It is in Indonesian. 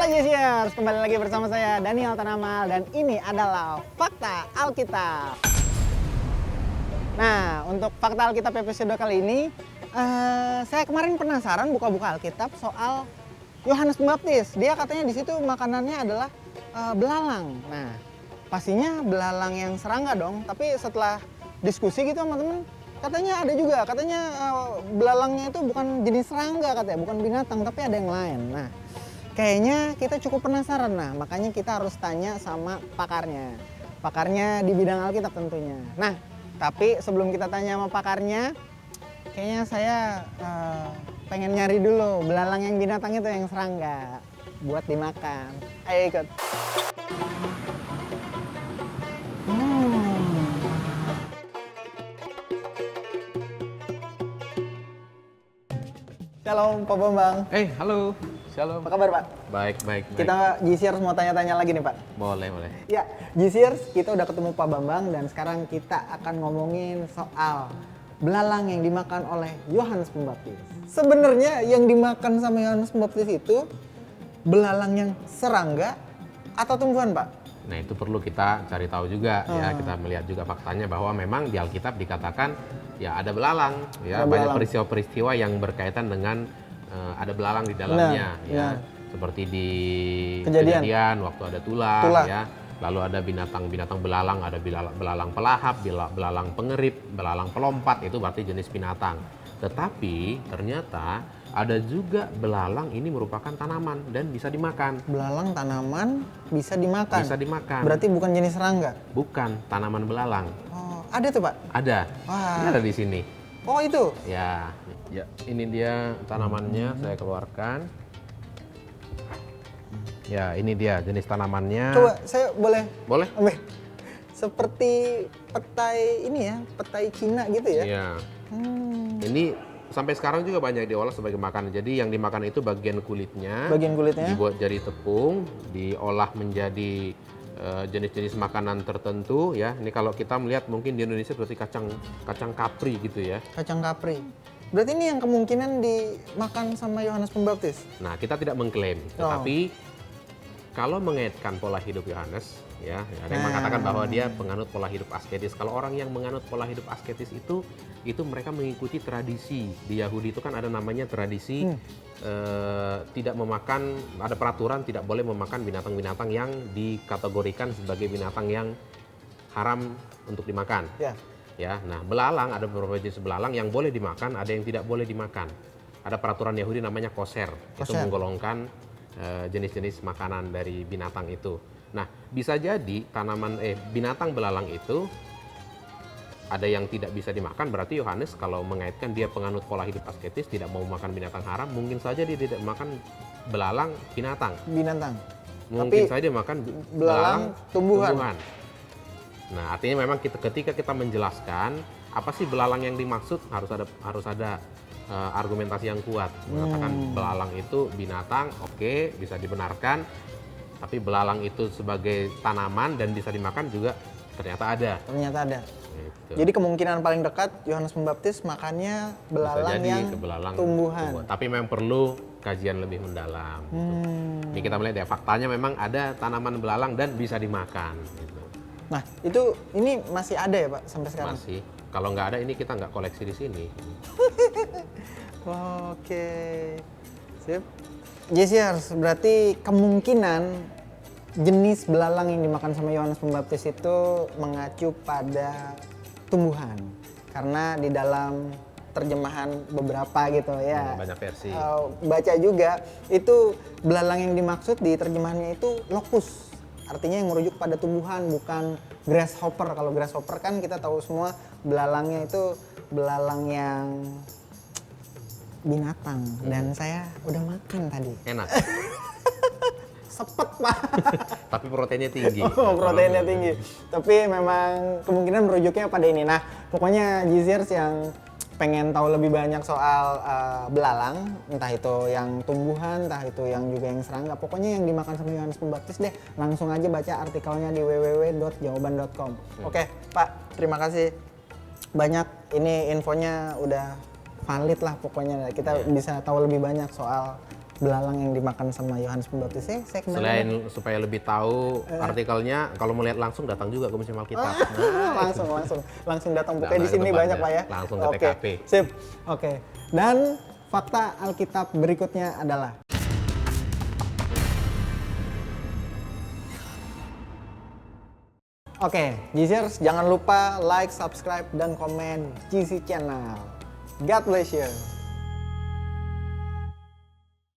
Jesiers, kembali lagi bersama saya Daniel Tanamal dan ini adalah Fakta Alkitab. Nah, untuk Fakta Alkitab episode kali ini, saya kemarin penasaran buka-buka Alkitab soal Yohanes Pembaptis. Dia katanya di situ makanannya adalah belalang. Nah, pastinya belalang yang serangga dong. Tapi setelah diskusi gitu sama temen, katanya ada juga. Katanya belalangnya itu bukan jenis serangga katanya, bukan binatang, tapi ada yang lain. Nah, kayaknya kita cukup penasaran. Nah, makanya kita harus tanya sama pakarnya. Pakarnya di bidang Alkitab tentunya. Nah, tapi sebelum kita tanya sama pakarnya, kayaknya saya pengen nyari dulu belalang yang binatang itu yang serangga buat dimakan. Ayo ikut. Shalom Pak Bambang. Halo. Shalom. Apa kabar Pak? Baik. Kita Jesiers mau tanya-tanya lagi nih Pak. Boleh. Ya, Jesiers, kita udah ketemu Pak Bambang dan sekarang kita akan ngomongin soal belalang yang dimakan oleh Yohanes Pembaptis. Sebenarnya yang dimakan sama Yohanes Pembaptis itu belalang yang serangga atau tumbuhan Pak? Nah, itu perlu kita cari tahu juga ya. Kita melihat juga faktanya bahwa memang di Alkitab dikatakan ya ada belalang ya. Banyak peristiwa-peristiwa yang berkaitan dengan ada belalang di dalamnya ya. Seperti di Kejadian waktu ada tulah. Ya. Lalu ada binatang-binatang belalang, ada belalang pelahap, belalang pengerip, belalang pelompat, itu berarti jenis binatang. Tetapi ternyata ada juga belalang ini merupakan tanaman dan bisa dimakan. Belalang tanaman bisa dimakan? Bisa dimakan. Berarti bukan jenis serangga? Bukan, tanaman belalang. Oh, ada tuh Pak? Ada. Wah. Ini ada di sini. Oh itu? Ya, ini dia tanamannya, saya keluarkan. Ya, ini dia jenis tanamannya. Coba, saya boleh? Boleh. Seperti petai ini ya, petai Cina gitu ya? Iya. Ini sampai sekarang juga banyak diolah sebagai makanan. Jadi yang dimakan itu bagian kulitnya. Bagian kulitnya? Dibuat jadi tepung, diolah menjadi jenis-jenis makanan tertentu ya. Ini kalau kita melihat mungkin di Indonesia seperti kacang kapri gitu ya. Kacang kapri. Berarti ini yang kemungkinan dimakan sama Yohanes Pembaptis? Nah, kita tidak mengklaim, tetapi kalau mengaitkan pola hidup Yohanes, ya ada yang mengatakan bahwa dia penganut pola hidup asketis. Kalau orang yang menganut pola hidup asketis itu mereka mengikuti tradisi. Di Yahudi itu kan ada namanya tradisi tidak memakan, ada peraturan tidak boleh memakan binatang-binatang yang dikategorikan sebagai binatang yang haram untuk dimakan. Ya, nah belalang, ada beberapa jenis belalang yang boleh dimakan, ada yang tidak boleh dimakan. Ada peraturan Yahudi namanya koser. Itu menggolongkan jenis-jenis makanan dari binatang itu. Nah, bisa jadi binatang belalang itu ada yang tidak bisa dimakan. Berarti Yohanes kalau mengaitkan dia penganut pola hidup asketis, tidak mau makan binatang haram, mungkin saja dia tidak makan belalang binatang. Mungkin saja makan belalang tumbuhan. Nah, artinya memang ketika kita menjelaskan apa sih belalang yang dimaksud, harus ada argumentasi yang kuat. Mengatakan belalang itu binatang, oke, bisa dibenarkan. Tapi belalang itu sebagai tanaman dan bisa dimakan juga ternyata ada. Gitu. Jadi kemungkinan paling dekat Yohanes Pembaptis makannya belalang yang tumbuhan. Tapi memang perlu kajian lebih mendalam. Ini kita melihat ya, faktanya memang ada tanaman belalang dan bisa dimakan. Gitu. Nah, ini masih ada ya Pak sampai sekarang? Masih. Kalau nggak ada ini kita nggak koleksi di sini. Oke, sip. Jesiers, berarti kemungkinan jenis belalang yang dimakan sama Yohanes Pembaptis itu mengacu pada tumbuhan. Karena di dalam terjemahan beberapa gitu ya. Banyak versi. Baca juga, itu belalang yang dimaksud di terjemahannya itu locust. Artinya yang merujuk pada tumbuhan, bukan grasshopper. Kalau grasshopper kan kita tahu semua belalangnya itu belalang yang binatang. Dan saya udah makan tadi. Enak. Sepet Pak. Tapi proteinnya tinggi. Proteinnya tinggi. Tapi memang kemungkinan merujuknya pada ini. Nah, pokoknya Jesiers yang pengen tahu lebih banyak soal belalang, entah itu yang tumbuhan, entah itu yang juga yang serangga, pokoknya yang dimakan sama Yohanes Pembaptis deh, langsung aja baca artikelnya di www.jawaban.com. Oke, Pak, terima kasih banyak. Ini infonya udah valid lah pokoknya. Kita bisa tahu lebih banyak soal belalang yang dimakan sama Yohanes Pembaptis? Saya kemarin Selain supaya lebih tahu artikelnya, kalau mau lihat langsung datang juga ke Museum Alkitab. langsung datang, pokoknya Nah, di sini tempatnya. banyak Pak ya. Langsung ke Oke, TKP. sip. Oke. Dan fakta Alkitab berikutnya adalah Oke, Gizers, jangan lupa like, subscribe, dan komen GC Channel. God bless you.